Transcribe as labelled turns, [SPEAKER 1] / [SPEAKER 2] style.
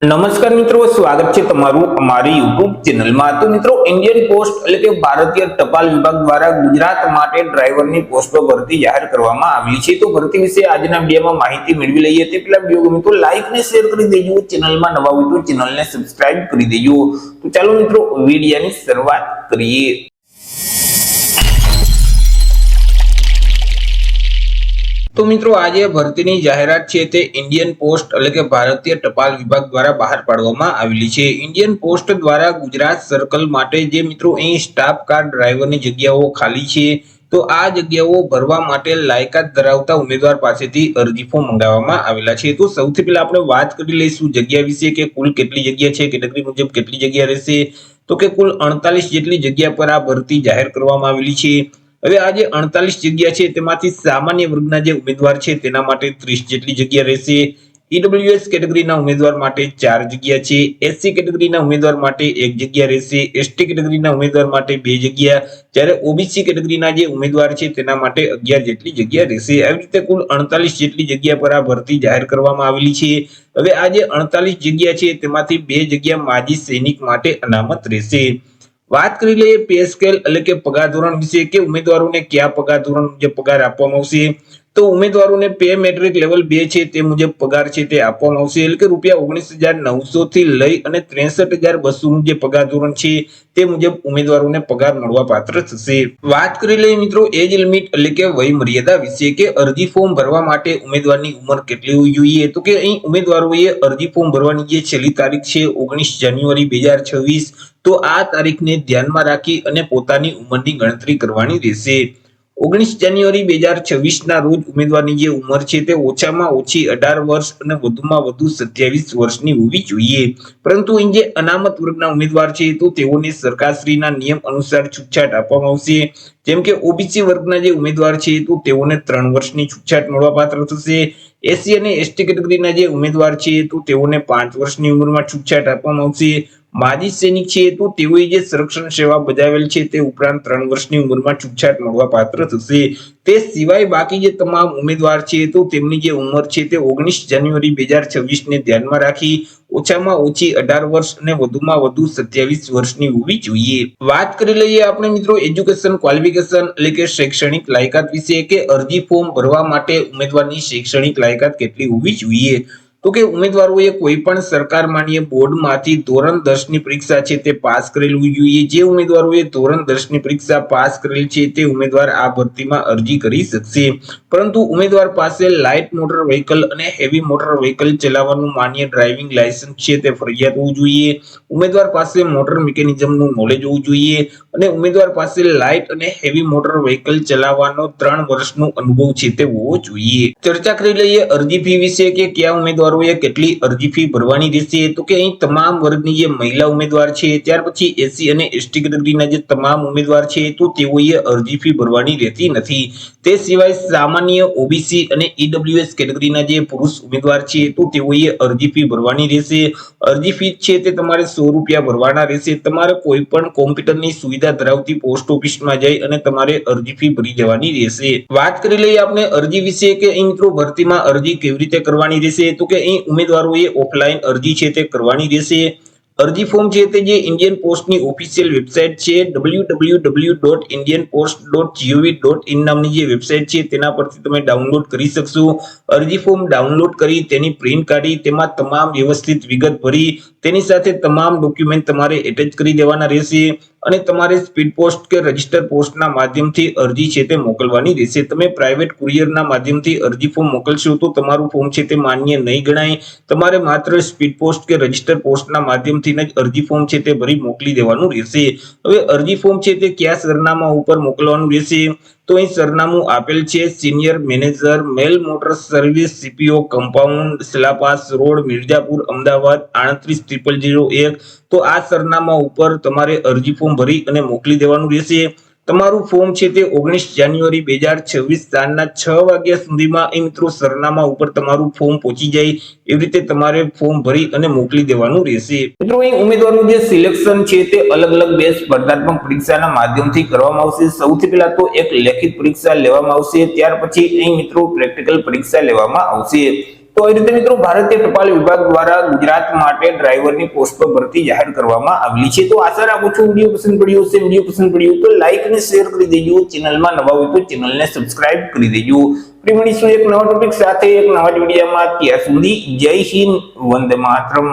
[SPEAKER 1] નમસ્કાર મિત્રો, સ્વાગત છે તમારું અમારી યુટ્યુબ ચેનલમાં। તો મિત્રો, ઇન્ડિયન પોસ્ટ એટલે કે ભારતીય ટપાલ વિભાગ દ્વારા ગુજરાત માટે ડ્રાઈવરની પોસ્ટો ભરતી જાહેર કરવામાં આવી છે। તો ભરતી વિશે આજના વિડીયોમાં માહિતી મેળવી લઈએ તે પહેલા વિડીયો ગમે તો લાઈક ને શેર કરી દેજો, ચેનલમાં નવા હોય તો ચેનલને સબસ્ક્રાઇબ કરી દેજો। તો ચાલો મિત્રો, વિડીયોની શરૂઆત કરીએ। તો મિત્રો, આજે ભરતીની જાહેરાત છે તે ઇન્ડિયન પોસ્ટ એટલે કે ભારતીય ટપાલ વિભાગ દ્વારા બહાર પાડવામાં આવેલી છે। ઇન્ડિયન પોસ્ટ દ્વારા ગુજરાત સર્કલ માટે જે મિત્રો અહીં સ્ટાફ કાર ડ્રાઈવરની જગ્યાઓ ખાલી છે, તો આ જગ્યાઓ ભરવા માટે લાયકાત ધરાવતા ઉમેદવાર પાસેથી અરજી ફોર્મ મંગાવવામાં આવેલા છે। તો સૌથી પહેલા આપણે વાત કરી લઈશું જગ્યા વિશે કે કુલ કેટલી જગ્યા છે, કેટેગરી મુજબ કેટલી જગ્યા રહેશે। તો કે કુલ 48 જેટલી જગ્યા પર આ ભરતી જાહેર કરવામાં આવેલી છે। હવે આ જે 48 જગ્યા છે તેમાંથી સામાન્ય વર્ગના જે ઉમેદવાર છે તેના માટે 30 જેટલી જગ્યા રહેશે। ઈડબ્લ્યુએસ કેટેગરીના ઉમેદવાર માટે 4 જગ્યા છે, એસસી કેટેગરીના ઉમેદવાર માટે 1 જગ્યા રહેશે, એસટી કેટેગરીના ઉમેદવાર માટે 2 જગ્યા, જ્યારે ઓબીસી કેટેગરીના જે ઉમેદવાર છે તેના માટે 11 જેટલી જગ્યા રહેશે। આવી રીતે કુલ 48 જેટલી જગ્યા પર આ ભરતી જાહેર કરવામાં આવેલી છે। હવે આ જે 48 જગ્યા છે તેમાંથી 2 જગ્યા માજી સૈનિક માટે અનામત રહેશે। વાત કરી લઈએ પે સ્કેલ એટલે કે પગાર ધોરણ વિશે કે ઉમેદવારોને કયા પગાર ધોરણ મુજબ પગાર આપવામાં આવશે। તો ઉમેદવારોને પે મેટ્રિક લેવલ 2 છે તે મુજબ પગાર છે તે આપવામાં આવશે, એટલે કે રૂપિયા 19,900 થી લઈ અને 63,200 નું જે પગાર ધોરણ છે તે મુજબ ઉમેદવારોને પગાર મળવા પાત્ર થશે। વાત કરી લઈએ મિત્રો એજ લિમિટ એટલે કે વય મર્યાદા વિશે કે અરજી ફોર્મ ભરવા માટે ઉમેદવારની ઉંમર કેટલી હોવી જોઈએ। તો કે અહીં ઉમેદવારોએ અરજી ફોર્મ ભરવાની જે છેલ્લી તારીખ છે 19 જાન્યુઆરી 2026, તો આ તારીખને ધ્યાનમાં રાખી અને પોતાની ઉંમરની ગણતરી કરવાની રહેશે। 19 જાન્યુઆરી 2026 ના રોજ ઉમેદવારની જે ઉંમર છે તે ઓછામાં ઓછી 18 વર્ષ અને વધુમાં વધુ 27 વર્ષની હોવી જોઈએ। પરંતુ અહીં જે અનામત વર્ગના ઉમેદવાર છે તો તેઓને સરકારશ્રીના નિયમ અનુસાર છૂટછાટ આપવામાં આવશે। જેમ કે ઓબીસી વર્ગના જે ઉમેદવાર છે તો તેઓને 3 વર્ષની છૂટછાટ મળવાપાત્ર થશે। એસસી અને એસટી કેટેગરીના જે ઉમેદવાર છે તો તેઓને 5 વર્ષની ઉંમરમાં છૂટછાટ આપવામાં આવશે। માજી સૈનિક છે તો તેઓએ જે સંરક્ષણ સેવા બજાવેલ છે તે ઉપરાંત 3 વર્ષની ઉંમરમાં છૂટછાટ મળવા પાત્ર થશે। તે સિવાય બાકી જે તમામ ઉમેદવાર છે તો તેમની જે ઉંમર છે તે 19 જાન્યુઆરી 2026 ને ધ્યાનમાં રાખી ઓછામાં ઓછી 18 વર્ષ અને વધુમાં વધુ 27 વર્ષની હોવી જોઈએ। વાત કરી લઈએ આપણે મિત્રો એજ્યુકેશન ક્વોલિફિકેશન એટલે કે શૈક્ષણિક લાયકાત વિશે કે અરજી ફોર્મ ભરવા માટે ઉમેદવારની શૈક્ષણિક લાયકાત કેટલી હોવી જોઈએ। તો કે ઉમેદવારોએ કોઈ પણ સરકાર માન્ય બોર્ડમાંથી ધોરણ 10 ની પરીક્ષા છે તે પાસ કરેલ હોવી જોઈએ। જે ઉમેદવારોએ ધોરણ 10 ની પરીક્ષા પાસ કરેલ છે તે ઉમેદવાર આ ભરતીમાં અરજી કરી શકશે। પરંતુ ઉમેદવાર પાસે લાઇટ મોટર વ્હીકલ અને હેવી મોટર વ્હીકલ ચલાવવાનું માન્ય ડ્રાઇવિંગ લાયસન્સ છે તે ફરજિયાત હોવું જોઈએ। ઉમેદવાર પાસે મોટર મિકેનિઝમનું નોલેજ હોવું જોઈએ અને ઉમેદવાર પાસે લાઇટ અને હેવી મોટર વ્હીકલ ચલાવવાનો 3 વર્ષનો અનુભવ છે તે હોવો જોઈએ। ચર્ચા કરી લઈએ અરજી ફી વિશે કે કયા ઉમેદવારોએ કેટલી અરજી ફી ભરવાની રહેશે। તો કે અહીં તમામ વર્ગની જે મહિલા ઉમેદવાર છે, ત્યાર પછી એસસી અને એસટી કેટેગરીના જે તમામ ઉમેદવાર છે તો તેઓએ અરજી ફી ભરવાની રહેતી નથી। તે સિવાય સામાન્ય ઓબીસી અને ઈડબ્લ્યુએસ કેટેગરીના જે પુરુષ ઉમેદવાર છે તો તેઓએ અરજી ફી ભરવાની રહેશે। અરજી ફી છે તે તમારે 100 રૂપિયા ભરવાના રહેશે। તમારે કોઈ પણ કોમ્પ્યુટરની સુવિધા ધરાવતી પોસ્ટ ઓફિસમાં જઈ અને તમારે અરજી ફી ભરી દેવાની રહેશે। વાત કરી લઈએ આપણે અરજી વિશે કે અહીં મિત્રો ભરતીમાં અરજી કેવી રીતે કરવાની રહેશે। તો કે અહીં ઉમેદવારોએ ઓફલાઈન અરજી છે તે કરવાની રહેશે। અરજી ફોર્મ છે તે જે ઇન્ડિયન પોસ્ટની ઓફિશિયલ વેબસાઇટ છે www.indianpost.gov.in નામની જે વેબસાઇટ છે તેના પરથી તમે ડાઉનલોડ કરી શકશો। અરજી ફોર્મ ડાઉનલોડ કરી તેની પ્રિન્ટ કાઢી તેમાં તમામ વ્યવસ્થિત વિગત ભરી તેની સાથે તમામ ડોક્યુમેન્ટ તમારે એટેચ કરી દેવાના રહેશે અને તમારે સ્પીડ પોસ્ટ કે રજિસ્ટર પોસ્ટના માધ્યમથી અરજી છે તે મોકલવાની રહેશે। તમે પ્રાઇવેટ કુરિયરના માધ્યમથી અરજી ફોર્મ મોકલશો તો તમારું ફોર્મ છે તે માન્ય નહીં ગણાય। તમારે માત્ર સ્પીડ પોસ્ટ કે રજિસ્ટર પોસ્ટના માધ્યમથી જ અરજી ફોર્મ છે તે ભરી મોકલી દેવાનું રહેશે। હવે અરજી ફોર્મ છે તે કયા સરનામા ઉપર મોકલવાનું રહેશે। તો અહીં સરનામું આપેલ છે senior manager mail motor service CPO compound Salapas road Mirzapur Ahmedabad 380001। તો આ સરનામા ઉપર તમારે અરજી ફોર્મ ભરી અને મોકલી દેવાનું રહેશે। તમારું ફોર્મ છે તે 19 જાન્યુઆરી 2026 સાંજના 6 વાગ્યા સુધીમાં એ મિત્રો સરનામા ઉપર તમારું ફોર્મ પહોંચી જાય એવી રીતે તમારે ફોર્મ ભરી અને મોકલી દેવાનું રહેશે। મિત્રો અહીં ઉમેદવારનું જે સિલેક્શન છે તે અલગ અલગ 2 સ્પર્ધાત્મક પરીક્ષાના માધ્યમથી કરવામાં આવશે। સૌથી પહેલા તો એક લેખિત પરીક્ષા લેવામાં આવશે, ત્યાર પછી અહીં મિત્રો પ્રેક્ટિકલ પરીક્ષા લેવામાં આવશે। તો એ રીતે મિત્રો ભારતીય ટપાલ વિભાગ દ્વારા ગુજરાત માટે ડ્રાઈવરની પોસ્ટ પર ભરતી જાહેર કરવામાં આવેલી છે. તો આશા રાખું છું વિડીયો પસંદ પડ્યો હશે. વિડીયો પસંદ પડ્યો તો લાઈક અને શેર કરી દેજો. ચેનલમાં નવા હોય તો ચેનલને સબસ્ક્રાઇબ કરી દેજો. ફરી મળીશું એક નવા ટોપિક સાથે એક નવા વિડીયોમાં. ત્યાં સુધી જય હિન્દ, વંદે માતરમ.